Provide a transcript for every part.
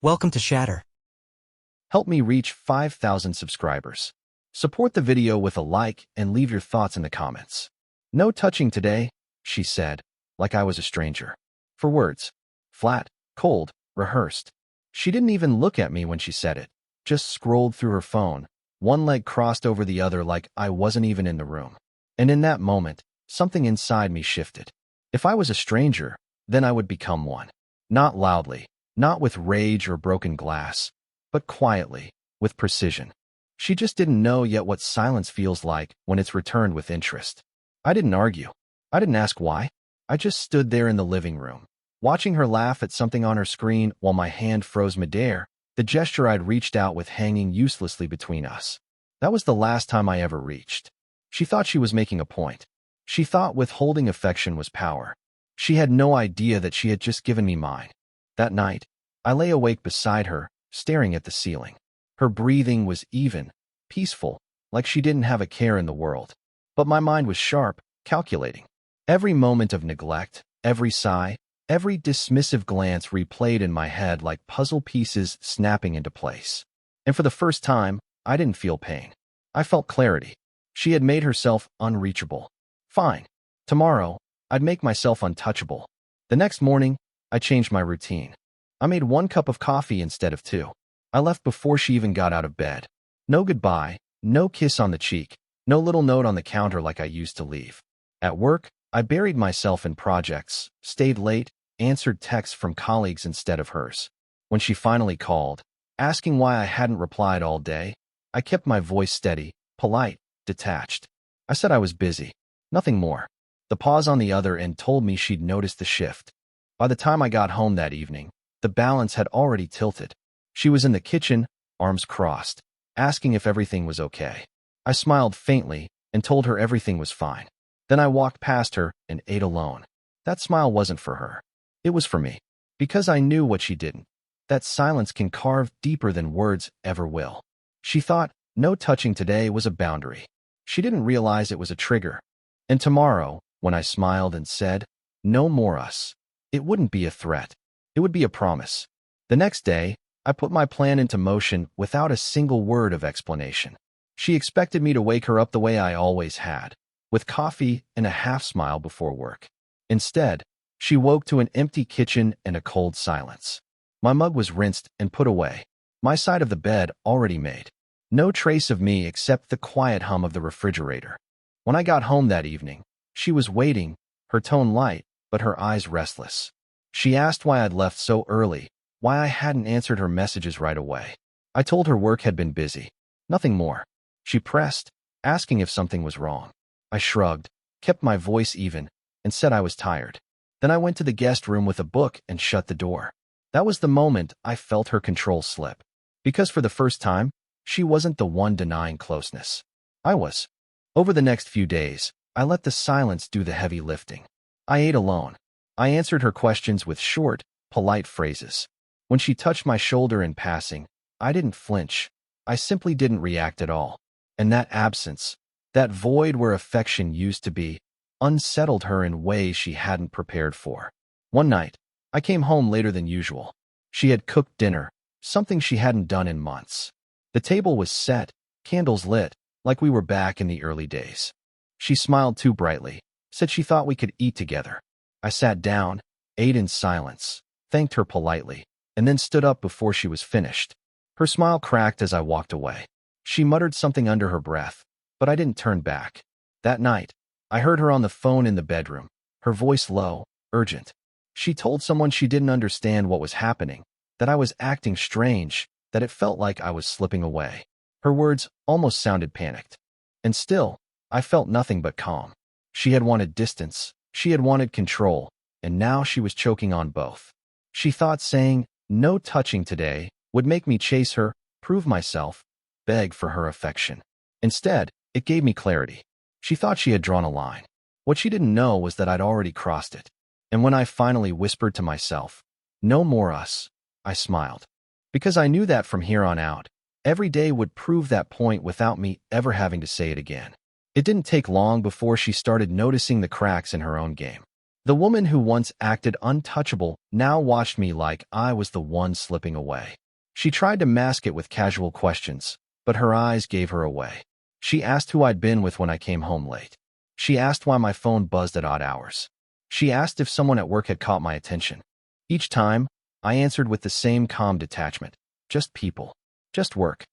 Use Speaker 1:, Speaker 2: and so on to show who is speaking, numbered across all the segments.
Speaker 1: Welcome to Shatter.
Speaker 2: Help me reach 5,000 subscribers. Support the video with a like and leave your thoughts in the comments. No touching today, she said, like I was a stranger. For words. Flat, cold, rehearsed. She didn't even look at me when she said it, just scrolled through her phone, one leg crossed over the other like I wasn't even in the room. And in that moment, something inside me shifted. If I was a stranger, then I would become one. Not loudly, not with rage or broken glass, but quietly, with precision. She just didn't know yet what silence feels like when it's returned with interest. I didn't argue. I didn't ask why. I just stood there in the living room, watching her laugh at something on her screen while my hand froze midair, the gesture I'd reached out with hanging uselessly between us. That was the last time I ever reached. She thought she was making a point. She thought withholding affection was power. She had no idea that she had just given me mine. That night, I lay awake beside her, staring at the ceiling. Her breathing was even, peaceful, like she didn't have a care in the world. But my mind was sharp, calculating. Every moment of neglect, every sigh, every dismissive glance replayed in my head like puzzle pieces snapping into place. And for the first time, I didn't feel pain. I felt clarity. She had made herself unreachable. Fine. Tomorrow, I'd make myself untouchable. The next morning, I changed my routine. I made 1 cup of coffee instead of 2. I left before she even got out of bed. No goodbye, no kiss on the cheek, no little note on the counter like I used to leave. At work, I buried myself in projects, stayed late, answered texts from colleagues instead of hers. When she finally called, asking why I hadn't replied all day, I kept my voice steady, polite, detached. I said I was busy. Nothing more. The pause on the other end told me she'd noticed the shift. By the time I got home that evening, the balance had already tilted. She was in the kitchen, arms crossed, asking if everything was okay. I smiled faintly and told her everything was fine. Then I walked past her and ate alone. That smile wasn't for her. It was for me. Because I knew what she didn't. That silence can carve deeper than words ever will. She thought no touching today was a boundary. She didn't realize it was a trigger. And tomorrow, when I smiled and said, "No more us," it wouldn't be a threat. It would be a promise. The next day, I put my plan into motion without a single word of explanation. She expected me to wake her up the way I always had, with coffee and a half-smile before work. Instead, she woke to an empty kitchen and a cold silence. My mug was rinsed and put away, my side of the bed already made. No trace of me except the quiet hum of the refrigerator. When I got home that evening, she was waiting, her tone light, but her eyes restless. She asked why I'd left so early, why I hadn't answered her messages right away. I told her work had been busy. Nothing more. She pressed, asking if something was wrong. I shrugged, kept my voice even, and said I was tired. Then I went to the guest room with a book and shut the door. That was the moment I felt her control slip. Because for the first time, she wasn't the one denying closeness. I was. Over the next few days, I let the silence do the heavy lifting. I ate alone. I answered her questions with short, polite phrases. When she touched my shoulder in passing, I didn't flinch. I simply didn't react at all. And that absence, that void where affection used to be, unsettled her in ways she hadn't prepared for. One night, I came home later than usual. She had cooked dinner, something she hadn't done in months. The table was set, candles lit, like we were back in the early days. She smiled too brightly, said she thought we could eat together. I sat down, ate in silence, thanked her politely, and then stood up before she was finished. Her smile cracked as I walked away. She muttered something under her breath, but I didn't turn back. That night, I heard her on the phone in the bedroom, her voice low, urgent. She told someone she didn't understand what was happening, that I was acting strange, that it felt like I was slipping away. Her words almost sounded panicked. And still, I felt nothing but calm. She had wanted distance, she had wanted control, and now she was choking on both. She thought saying, "No touching today," would make me chase her, prove myself, beg for her affection. Instead, it gave me clarity. She thought she had drawn a line. What she didn't know was that I'd already crossed it. And when I finally whispered to myself, "No more us," I smiled. Because I knew that from here on out, every day would prove that point without me ever having to say it again. It didn't take long before she started noticing the cracks in her own game. The woman who once acted untouchable now watched me like I was the one slipping away. She tried to mask it with casual questions, but her eyes gave her away. She asked who I'd been with when I came home late. She asked why my phone buzzed at odd hours. She asked if someone at work had caught my attention. Each time, I answered with the same calm detachment. Just people. Just work.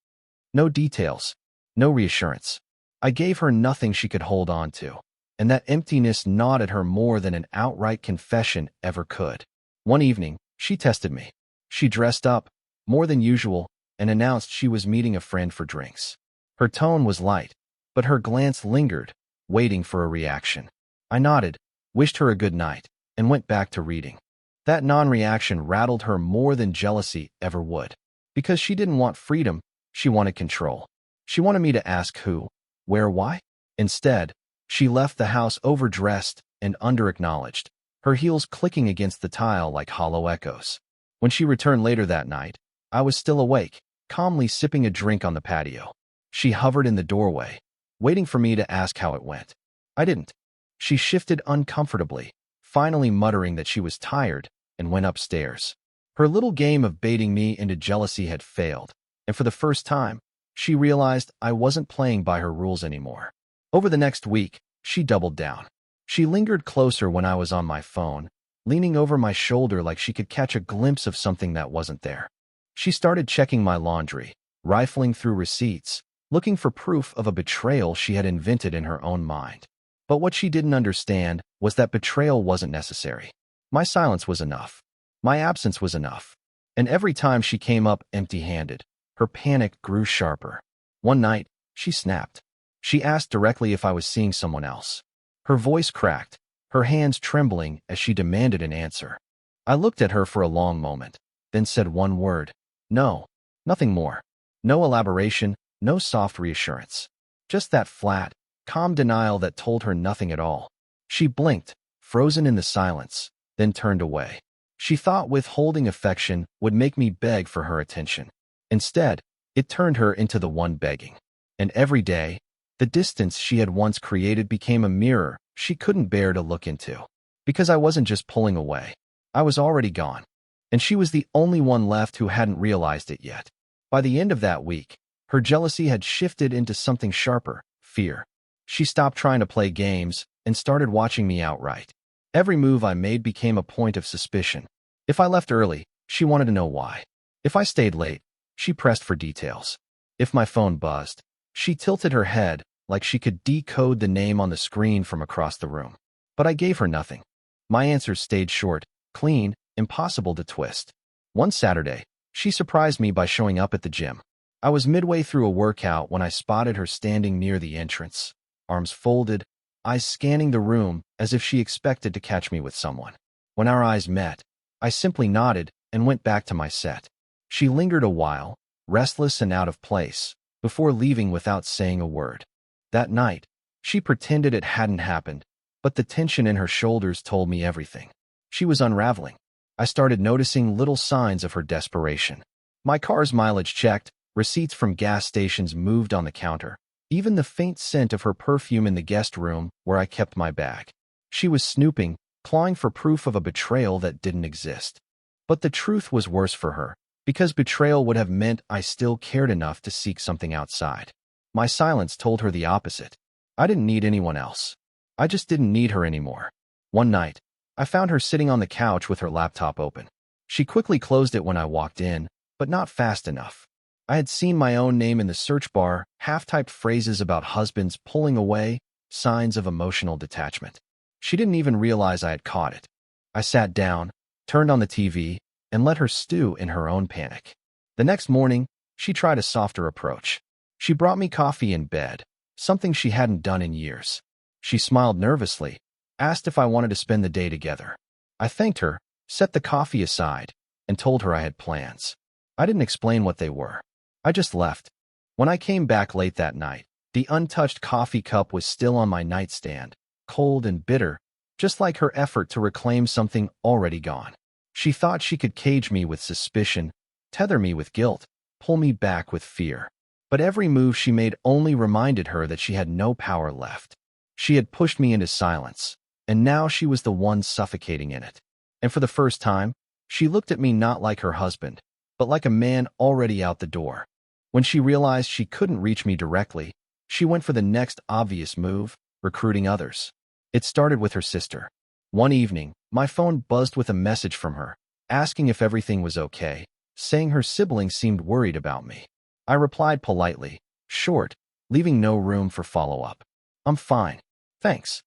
Speaker 2: No details. No reassurance. I gave her nothing she could hold on to, and that emptiness gnawed at her more than an outright confession ever could. One evening, she tested me. She dressed up, more than usual, and announced she was meeting a friend for drinks. Her tone was light, but her glance lingered, waiting for a reaction. I nodded, wished her a good night, and went back to reading. That non-reaction rattled her more than jealousy ever would. Because she didn't want freedom, she wanted control. She wanted me to ask who, where, why? Instead, she left the house overdressed and under-acknowledged, her heels clicking against the tile like hollow echoes. When she returned later that night, I was still awake, calmly sipping a drink on the patio. She hovered in the doorway, waiting for me to ask how it went. I didn't. She shifted uncomfortably, finally muttering that she was tired, and went upstairs. Her little game of baiting me into jealousy had failed, and for the first time, she realized I wasn't playing by her rules anymore. Over the next week, she doubled down. She lingered closer when I was on my phone, leaning over my shoulder like she could catch a glimpse of something that wasn't there. She started checking my laundry, rifling through receipts, looking for proof of a betrayal she had invented in her own mind. But what she didn't understand was that betrayal wasn't necessary. My silence was enough. My absence was enough. And every time she came up empty-handed, her panic grew sharper. One night, she snapped. She asked directly if I was seeing someone else. Her voice cracked, her hands trembling as she demanded an answer. I looked at her for a long moment, then said one word. No, nothing more. No elaboration, no soft reassurance. Just that flat, calm denial that told her nothing at all. She blinked, frozen in the silence, then turned away. She thought withholding affection would make me beg for her attention. Instead, it turned her into the one begging. And every day, the distance she had once created became a mirror she couldn't bear to look into. Because I wasn't just pulling away. I was already gone. And she was the only one left who hadn't realized it yet. By the end of that week, her jealousy had shifted into something sharper, fear. She stopped trying to play games and started watching me outright. Every move I made became a point of suspicion. If I left early, she wanted to know why. If I stayed late, she pressed for details. If my phone buzzed, she tilted her head like she could decode the name on the screen from across the room. But I gave her nothing. My answers stayed short, clean, impossible to twist. One Saturday, she surprised me by showing up at the gym. I was midway through a workout when I spotted her standing near the entrance, arms folded, eyes scanning the room as if she expected to catch me with someone. When our eyes met, I simply nodded and went back to my set. She lingered a while, restless and out of place, before leaving without saying a word. That night, she pretended it hadn't happened, but the tension in her shoulders told me everything. She was unraveling. I started noticing little signs of her desperation. My car's mileage checked, receipts from gas stations moved on the counter, even the faint scent of her perfume in the guest room where I kept my bag. She was snooping, clawing for proof of a betrayal that didn't exist. But the truth was worse for her, because betrayal would have meant I still cared enough to seek something outside. My silence told her the opposite. I didn't need anyone else. I just didn't need her anymore. One night, I found her sitting on the couch with her laptop open. She quickly closed it when I walked in, but not fast enough. I had seen my own name in the search bar, half-typed phrases about husbands pulling away, signs of emotional detachment. She didn't even realize I had caught it. I sat down, turned on the TV, and let her stew in her own panic. The next morning, she tried a softer approach. She brought me coffee in bed, something she hadn't done in years. She smiled nervously, asked if I wanted to spend the day together. I thanked her, set the coffee aside, and told her I had plans. I didn't explain what they were. I just left. When I came back late that night, the untouched coffee cup was still on my nightstand, cold and bitter, just like her effort to reclaim something already gone. She thought she could cage me with suspicion, tether me with guilt, pull me back with fear. But every move she made only reminded her that she had no power left. She had pushed me into silence, and now she was the one suffocating in it. And for the first time, she looked at me not like her husband, but like a man already out the door. When she realized she couldn't reach me directly, she went for the next obvious move, recruiting others. It started with her sister. One evening, my phone buzzed with a message from her, asking if everything was okay, saying her siblings seemed worried about me. I replied politely, short, leaving no room for follow-up. I'm fine. Thanks.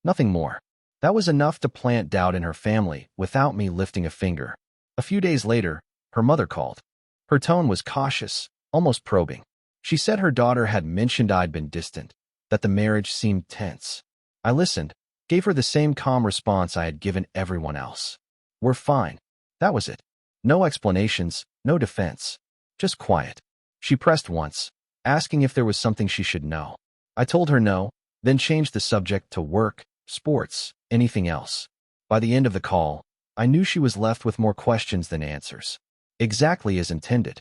Speaker 2: Nothing more. That was enough to plant doubt in her family without me lifting a finger. A few days later, her mother called. Her tone was cautious, almost probing. She said her daughter had mentioned I'd been distant, that the marriage seemed tense. I listened, gave her the same calm response I had given everyone else. We're fine. That was it. No explanations, no defense. Just quiet. She pressed once, asking if there was something she should know. I told her no, then changed the subject to work, sports, anything else. By the end of the call, I knew she was left with more questions than answers. Exactly as intended.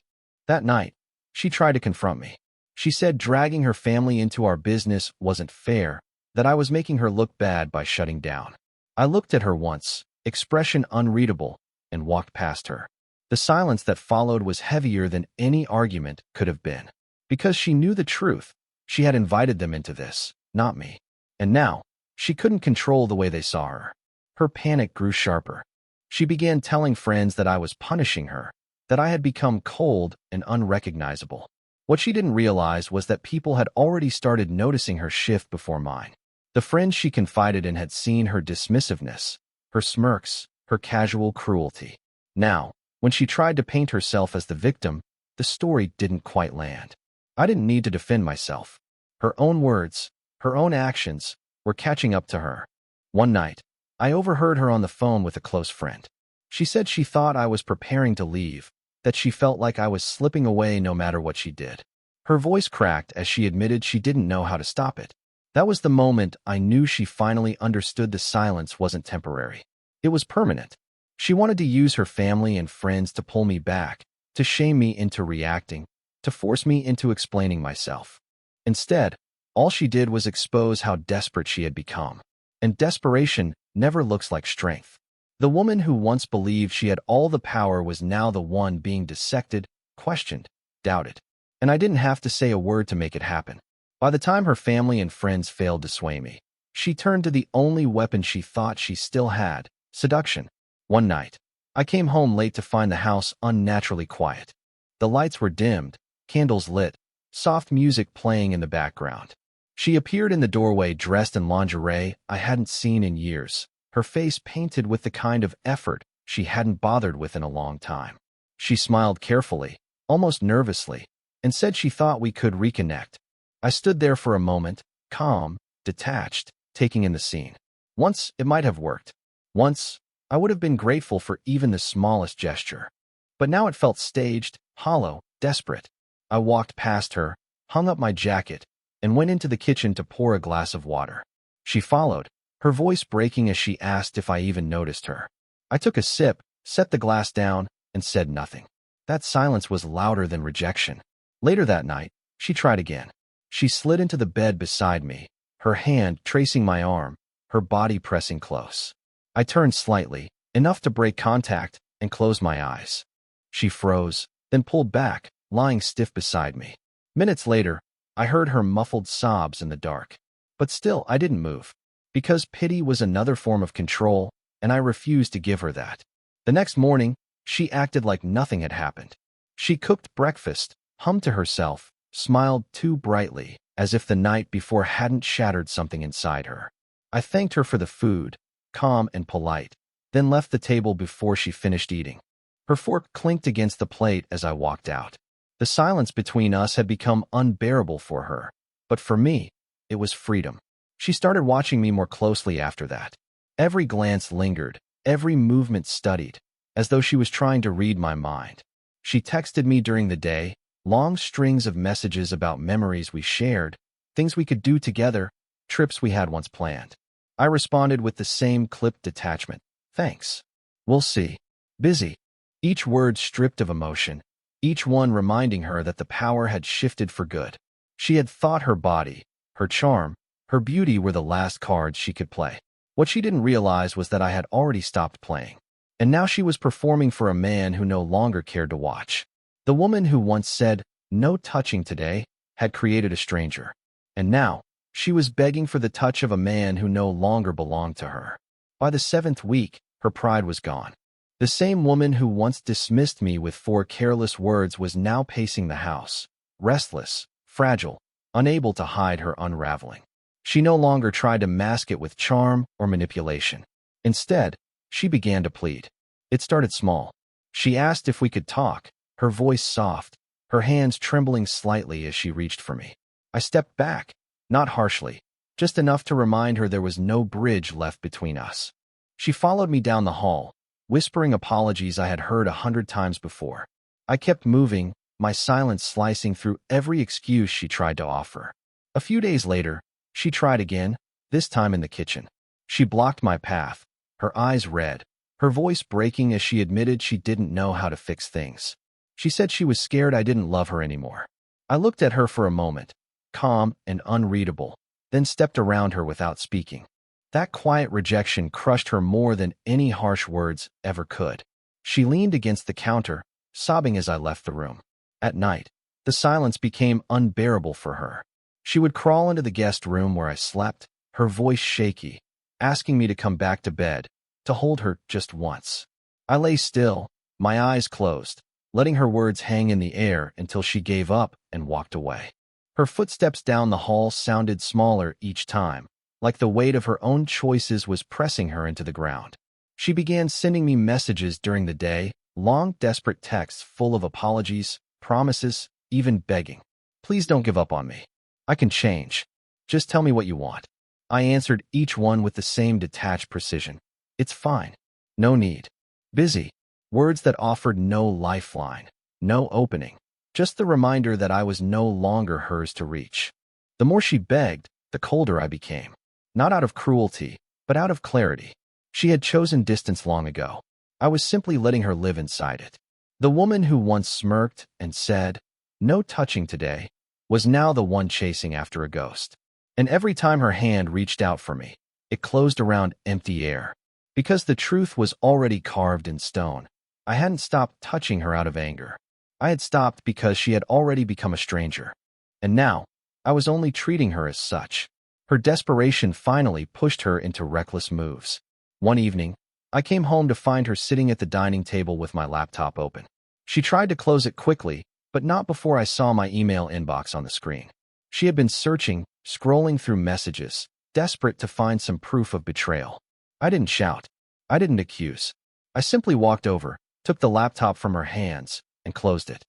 Speaker 2: That night, she tried to confront me. She said dragging her family into our business wasn't fair, that I was making her look bad by shutting down. I looked at her once, expression unreadable, and walked past her. The silence that followed was heavier than any argument could have been. Because she knew the truth, she had invited them into this, not me. And now, she couldn't control the way they saw her. Her panic grew sharper. She began telling friends that I was punishing her, that I had become cold and unrecognizable. What she didn't realize was that people had already started noticing her shift before mine. The friends she confided in had seen her dismissiveness, her smirks, her casual cruelty. Now, when she tried to paint herself as the victim, the story didn't quite land. I didn't need to defend myself. Her own words, her own actions, were catching up to her. One night, I overheard her on the phone with a close friend. She said she thought I was preparing to leave, that she felt like I was slipping away no matter what she did. Her voice cracked as she admitted she didn't know how to stop it. That was the moment I knew she finally understood the silence wasn't temporary. It was permanent. She wanted to use her family and friends to pull me back, to shame me into reacting, to force me into explaining myself. Instead, all she did was expose how desperate she had become. And desperation never looks like strength. The woman who once believed she had all the power was now the one being dissected, questioned, doubted. And I didn't have to say a word to make it happen. By the time her family and friends failed to sway me, she turned to the only weapon she thought she still had, seduction. One night, I came home late to find the house unnaturally quiet. The lights were dimmed, candles lit, soft music playing in the background. She appeared in the doorway dressed in lingerie I hadn't seen in years, her face painted with the kind of effort she hadn't bothered with in a long time. She smiled carefully, almost nervously, and said she thought we could reconnect. I stood there for a moment, calm, detached, taking in the scene. Once, it might have worked. Once, I would have been grateful for even the smallest gesture. But now it felt staged, hollow, desperate. I walked past her, hung up my jacket, and went into the kitchen to pour a glass of water. She followed, her voice breaking as she asked if I even noticed her. I took a sip, set the glass down, and said nothing. That silence was louder than rejection. Later that night, she tried again. She slid into the bed beside me, her hand tracing my arm, her body pressing close. I turned slightly, enough to break contact, and closed my eyes. She froze, then pulled back, lying stiff beside me. Minutes later, I heard her muffled sobs in the dark. But still, I didn't move. Because pity was another form of control, and I refused to give her that. The next morning, she acted like nothing had happened. She cooked breakfast, hummed to herself, smiled too brightly, as if the night before hadn't shattered something inside her. I thanked her for the food, calm and polite, then left the table before she finished eating. Her fork clinked against the plate as I walked out. The silence between us had become unbearable for her, but for me, it was freedom. She started watching me more closely after that. Every glance lingered, every movement studied, as though she was trying to read my mind. She texted me during the day, long strings of messages about memories we shared, things we could do together, trips we had once planned. I responded with the same clipped detachment. Thanks. We'll see. Busy. Each word stripped of emotion, each one reminding her that the power had shifted for good. She had thought her body, her charm, her beauty were the last cards she could play. What she didn't realize was that I had already stopped playing. And now she was performing for a man who no longer cared to watch. The woman who once said, "No touching today," had created a stranger. And now, she was begging for the touch of a man who no longer belonged to her. By the 7th week, her pride was gone. The same woman who once dismissed me with 4 careless words was now pacing the house, restless, fragile, unable to hide her unraveling. She no longer tried to mask it with charm or manipulation. Instead, she began to plead. It started small. She asked if we could talk, her voice soft, her hands trembling slightly as she reached for me. I stepped back, not harshly, just enough to remind her there was no bridge left between us. She followed me down the hall, whispering apologies I had heard 100 times before. I kept moving, my silence slicing through every excuse she tried to offer. A few days later, she tried again, this time in the kitchen. She blocked my path, her eyes red, her voice breaking as she admitted she didn't know how to fix things. She said she was scared I didn't love her anymore. I looked at her for a moment, calm and unreadable, then stepped around her without speaking. That quiet rejection crushed her more than any harsh words ever could. She leaned against the counter, sobbing as I left the room. At night, the silence became unbearable for her. She would crawl into the guest room where I slept, her voice shaky, asking me to come back to bed, to hold her just once. I lay still, my eyes closed, letting her words hang in the air until she gave up and walked away. Her footsteps down the hall sounded smaller each time, like the weight of her own choices was pressing her into the ground. She began sending me messages during the day, long, desperate texts full of apologies, promises, even begging. "Please don't give up on me. I can change. Just tell me what you want." I answered each one with the same detached precision. "It's fine. No need. Busy." Words that offered no lifeline, no opening, just the reminder that I was no longer hers to reach. The more she begged, the colder I became. Not out of cruelty, but out of clarity. She had chosen distance long ago. I was simply letting her live inside it. The woman who once smirked and said, "No touching today," was now the one chasing after a ghost. And every time her hand reached out for me, it closed around empty air. Because the truth was already carved in stone, I hadn't stopped touching her out of anger. I had stopped because she had already become a stranger. And now, I was only treating her as such. Her desperation finally pushed her into reckless moves. One evening, I came home to find her sitting at the dining table with my laptop open. She tried to close it quickly, but not before I saw my email inbox on the screen. She had been searching, scrolling through messages, desperate to find some proof of betrayal. I didn't shout. I didn't accuse. I simply walked over, took the laptop from her hands, and closed it.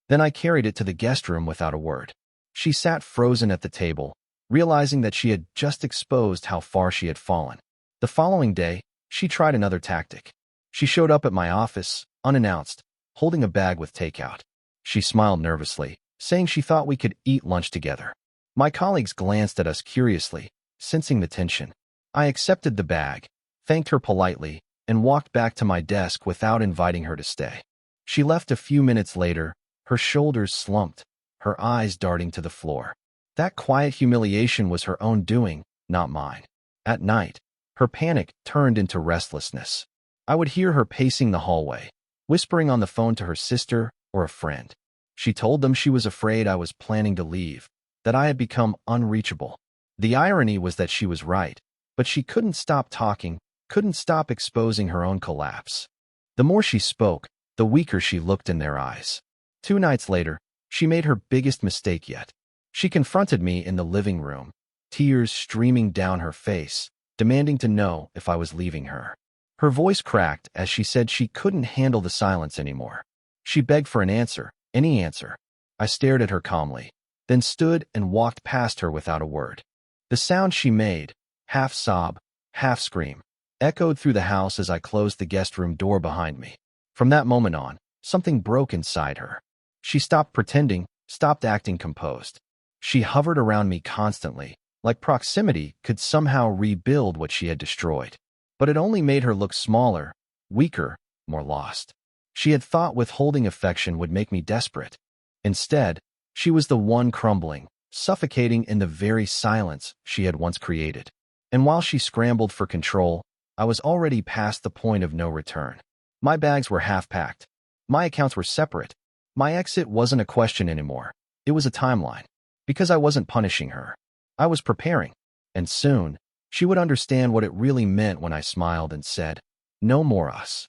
Speaker 2: Then I carried it to the guest room without a word. She sat frozen at the table, realizing that she had just exposed how far she had fallen. The following day, she tried another tactic. She showed up at my office, unannounced, holding a bag with takeout. She smiled nervously, saying she thought we could eat lunch together. My colleagues glanced at us curiously, sensing the tension. I accepted the bag, thanked her politely, and walked back to my desk without inviting her to stay. She left a few minutes later, her shoulders slumped, her eyes darting to the floor. That quiet humiliation was her own doing, not mine. At night, her panic turned into restlessness. I would hear her pacing the hallway, whispering on the phone to her sister or a friend. She told them she was afraid I was planning to leave, that I had become unreachable. The irony was that she was right, but she couldn't stop talking, couldn't stop exposing her own collapse. The more she spoke, the weaker she looked in their eyes. 2 nights later, she made her biggest mistake yet. She confronted me in the living room, tears streaming down her face, demanding to know if I was leaving her. Her voice cracked as she said she couldn't handle the silence anymore. She begged for an answer, any answer. I stared at her calmly, then stood and walked past her without a word. The sound she made, half sob, half scream, echoed through the house as I closed the guest room door behind me. From that moment on, something broke inside her. She stopped pretending, stopped acting composed. She hovered around me constantly, like proximity could somehow rebuild what she had destroyed. But it only made her look smaller, weaker, more lost. She had thought withholding affection would make me desperate. Instead, she was the one crumbling, suffocating in the very silence she had once created. And while she scrambled for control, I was already past the point of no return. My bags were half-packed. My accounts were separate. My exit wasn't a question anymore. It was a timeline. Because I wasn't punishing her. I was preparing. And soon, she would understand what it really meant when I smiled and said, "No more us."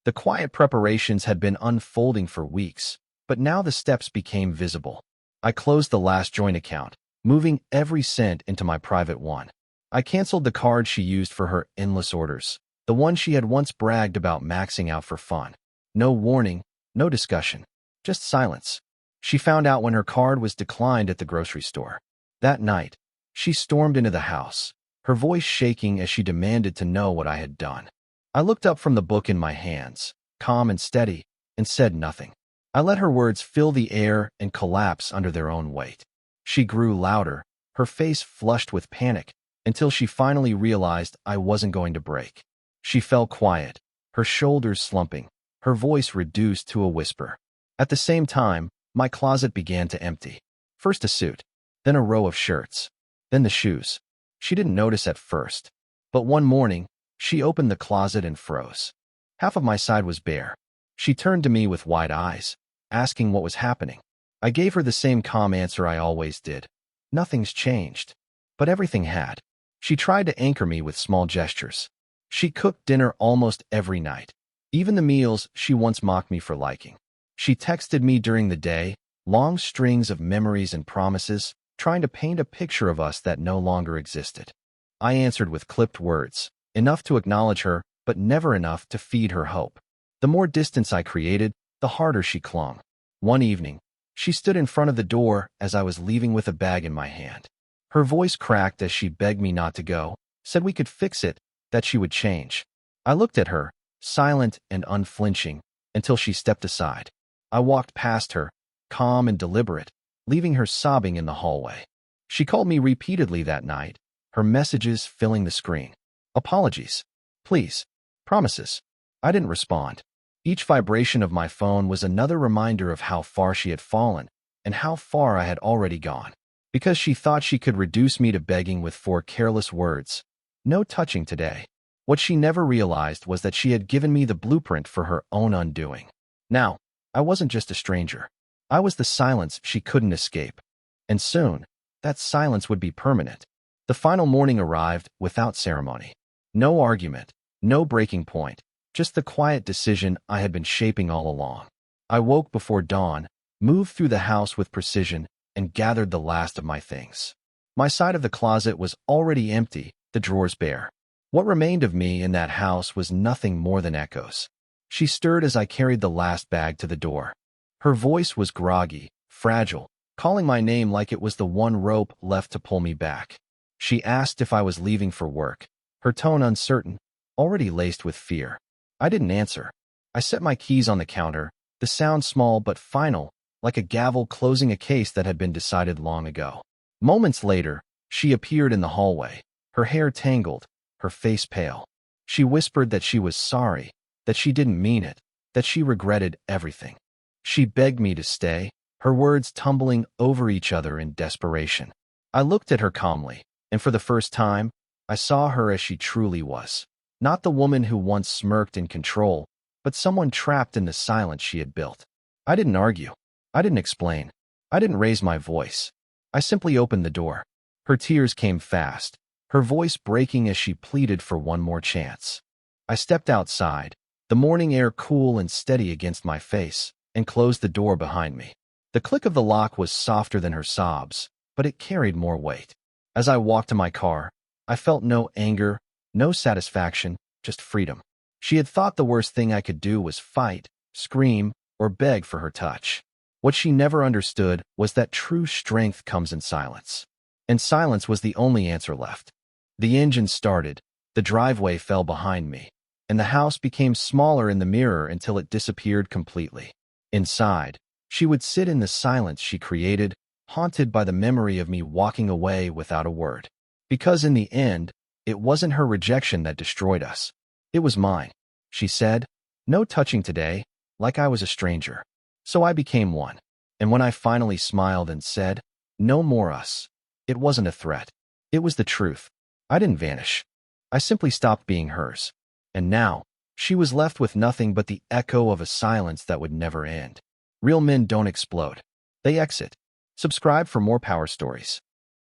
Speaker 2: The quiet preparations had been unfolding for weeks, but now the steps became visible. I closed the last joint account, moving every cent into my private one. I canceled the card she used for her endless orders, the one she had once bragged about maxing out for fun. No warning, no discussion, just silence. She found out when her card was declined at the grocery store. That night, she stormed into the house, her voice shaking as she demanded to know what I had done. I looked up from the book in my hands, calm and steady, and said nothing. I let her words fill the air and collapse under their own weight. She grew louder, her face flushed with panic, until she finally realized I wasn't going to break. She fell quiet, her shoulders slumping, her voice reduced to a whisper. At the same time, my closet began to empty. First a suit, then a row of shirts, then the shoes. She didn't notice at first, but one morning, she opened the closet and froze. Half of my side was bare. She turned to me with wide eyes, asking what was happening. I gave her the same calm answer I always did. Nothing's changed. But everything had. She tried to anchor me with small gestures. She cooked dinner almost every night, even the meals she once mocked me for liking. She texted me during the day, long strings of memories and promises, trying to paint a picture of us that no longer existed. I answered with clipped words, enough to acknowledge her, but never enough to feed her hope. The more distance I created, the harder she clung. One evening, she stood in front of the door as I was leaving with a bag in my hand. Her voice cracked as she begged me not to go, said we could fix it, that she would change. I looked at her, silent and unflinching, until she stepped aside. I walked past her, calm and deliberate, leaving her sobbing in the hallway. She called me repeatedly that night, her messages filling the screen. Apologies. Please. Promises. I didn't respond. Each vibration of my phone was another reminder of how far she had fallen and how far I had already gone. Because she thought she could reduce me to begging with 4 careless words. No touching today. What she never realized was that she had given me the blueprint for her own undoing. Now, I wasn't just a stranger. I was the silence she couldn't escape. And soon, that silence would be permanent. The final morning arrived without ceremony. No argument, no breaking point, just the quiet decision I had been shaping all along. I woke before dawn, moved through the house with precision, and gathered the last of my things. My side of the closet was already empty, the drawers bare. What remained of me in that house was nothing more than echoes. She stirred as I carried the last bag to the door. Her voice was groggy, fragile, calling my name like it was the one rope left to pull me back. She asked if I was leaving for work, her tone uncertain, already laced with fear. I didn't answer. I set my keys on the counter, the sound small but final, like a gavel closing a case that had been decided long ago. Moments later, she appeared in the hallway, her hair tangled, her face pale. She whispered that she was sorry, that she didn't mean it, that she regretted everything. She begged me to stay, her words tumbling over each other in desperation. I looked at her calmly, and for the first time, I saw her as she truly was. Not the woman who once smirked in control, but someone trapped in the silence she had built. I didn't argue. I didn't explain. I didn't raise my voice. I simply opened the door. Her tears came fast, her voice breaking as she pleaded for one more chance. I stepped outside, the morning air cool and steady against my face, and closed the door behind me. The click of the lock was softer than her sobs, but it carried more weight. As I walked to my car, I felt no anger, no satisfaction, just freedom. She had thought the worst thing I could do was fight, scream, or beg for her touch. What she never understood was that true strength comes in silence. And silence was the only answer left. The engine started, the driveway fell behind me, and the house became smaller in the mirror until it disappeared completely. Inside, she would sit in the silence she created, haunted by the memory of me walking away without a word. Because in the end, it wasn't her rejection that destroyed us. It was mine. She said, "No touching today," like I was a stranger. So I became one. And when I finally smiled and said, "No more us," it wasn't a threat. It was the truth. I didn't vanish. I simply stopped being hers. And now, she was left with nothing but the echo of a silence that would never end. Real men don't explode. They exit. Subscribe for more power stories.